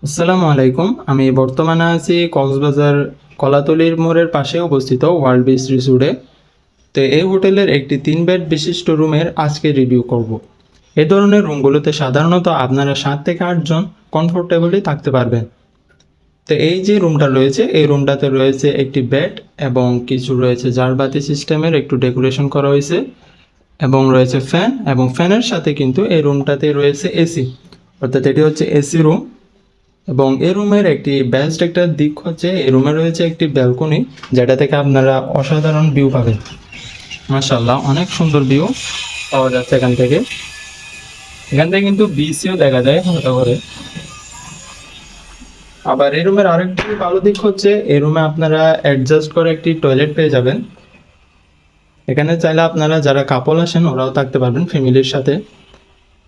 আসসালামু আলাইকুম। আমি বর্তমানে আছি কক্সবাজার কলাতলির মোড়ের পাশে অবস্থিত ওয়ার্ল্ড বিচ রিসোর্টে। তো এই হোটেলের একটি 3 বেড বিশিষ্ট রুমের আজকে রিভিউ করব। এই ধরনের রুমগুলোতে সাধারণত আপনারা 7 থেকে 8 জন কমফোর্টেবলি থাকতে পারবেন। তো এই যে রুমটা রয়েছে, এই রুমটাতে রয়েছে একটি বেড এবং কিছু রয়েছে ঝাড়বাতি সিস্টেমের একটু ডেকোরেশন করা হয়েছে এবং রয়েছে ফ্যান, এবং ফ্যানের সাথে কিন্তু এই রুমটাতে রয়েছে এসি, অর্থাৎ এটি হচ্ছে এসি রুম। এবং এই রুমের একটি বেস্ট একটা দিক হচ্ছে এই রুমে রয়েছে একটি ব্যালকনি, যেটা থেকে আপনারা অসাধারণ ভিউ পাবেন। মাশাআল্লাহ, অনেক সুন্দর ভিউ পাওয়া যাচ্ছে এখান থেকে কিন্তু বিচও দেখা যায় হালকা করে। আবার এই রুমের আরেকটি ভালো দিক হচ্ছে এই রুমে আপনারা অ্যাডজাস্ট করে একটি টয়লেট পেয়ে যাবেন। এখানে চাইলে আপনারা যারা কাপল আসেন ওরাও থাকতে পারবেন ফ্যামিলির সাথে।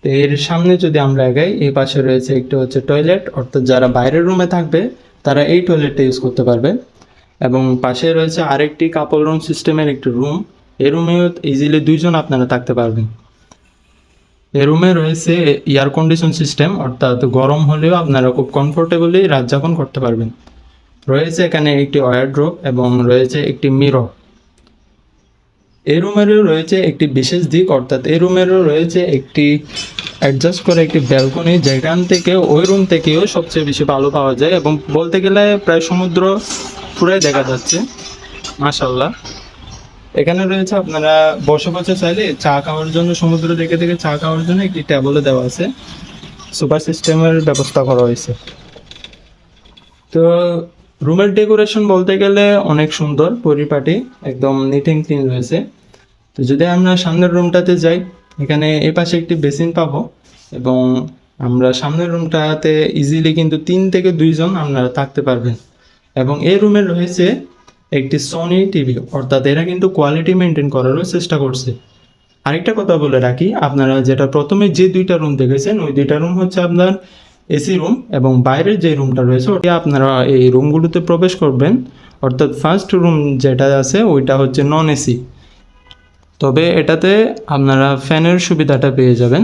তো এর সামনে যদি আমরা এগাই, এই পাশে রয়েছে একটি হচ্ছে টয়লেট, অর্থাৎ যারা বাইরের রুমে থাকবে তারা এই টয়লেটটা ইউজ করতে পারবে। এবং পাশে রয়েছে আরেকটি কাপল রুম সিস্টেমের একটি রুম। এই রুমেও ইজিলি 2 জন আপনারা থাকতে পারবেন। এই রুমে রয়েছে এয়ার কন্ডিশন সিস্টেম, অর্থাৎ গরম হলেও আপনারা খুব কমফোর্টেবলি রাত যাপন করতে পারবেন। রয়েছে এখানে একটি ওয়ারড্রোব এবং রয়েছে একটি মিরর। এই রুমেরও রয়েছে একটি বিশেষ দিক, অর্থাৎ এই রুমেরও রয়েছে একটি অ্যাডজাস্ট করে একটি ব্যালকনি, যেখান থেকে ওই রুম থেকেও সবচেয়ে বেশি ভালো পাওয়া যায় এবং বলতে গেলে প্রায় সমুদ্র পুরাই দেখা যাচ্ছে। মাশাল্লাহ, এখানে রয়েছে আপনারা বসে বসে চাইলে চা খাওয়ার জন্য, সমুদ্র দেখে দেখে চা খাওয়ার জন্য একটি টেবলে দেওয়া আছে, সুপার সিস্টেমের ব্যবস্থা করা হয়েছে। তো রুমের ডেকোরেশন বলতে গেলে অনেক সুন্দর, পরিপাটি, একদম নিট অ্যান্ড ক্লিন রয়েছে। তো যদি আমরা সামনের রুমটাতে যাই, এখানে এই পাশে একটি বেসিন পাবো এবং আমরা সামনের রুমটাতে ইজিলি কিন্তু 3 থেকে 2 জন আপনারা থাকতে পারবেন। এবং এই রুমে রয়েছে একটি সনি টিভি, অর্থাৎ এরা কিন্তু কোয়ালিটি মেনটেন করারও চেষ্টা করছে। আরেকটা কথা বলে রাখি, আপনারা যেটা প্রথমে যে 2টা রুম দেখেছেন ওই 2টা রুম হচ্ছে আপনার এসি রুম, এবং বাইরের যে রুমটা রয়েছে ওটা আপনারা এই রুমগুলোতে প্রবেশ করবেন, অর্থাৎ ফার্স্ট রুম যেটা আছে ওইটা হচ্ছে নন এসি। তবে এটাতে আপনারা ফ্যানের সুবিধাটা পেয়ে যাবেন।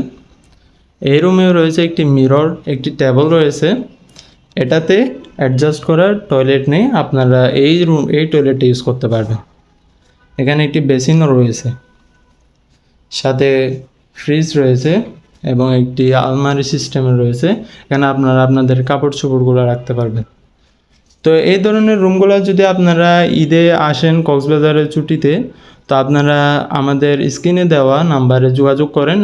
এই রুমেও রয়েছে একটি মিরর, একটি টেবল রয়েছে। এটাতে অ্যাডজাস্ট করার টয়লেট নেই, আপনারা এই টয়লেটটা ইউজ করতে পারবেন। এখানে একটি বেসিনও রয়েছে, সাথে ফ্রিজ রয়েছে এবং একটি আলমারি সিস্টেমে রয়েছে। এখানে আপনারা আপনাদের কাপড় চোপড়গুলো রাখতে পারবেন। তো এই ধরনের রুমগুলো যদি আপনারা ঈদে আসেন কক্সবাজারের ছুটিতে, তো আপনারা আমাদের স্ক্রিনে দেওয়া নাম্বারে যোগাযোগ করেন।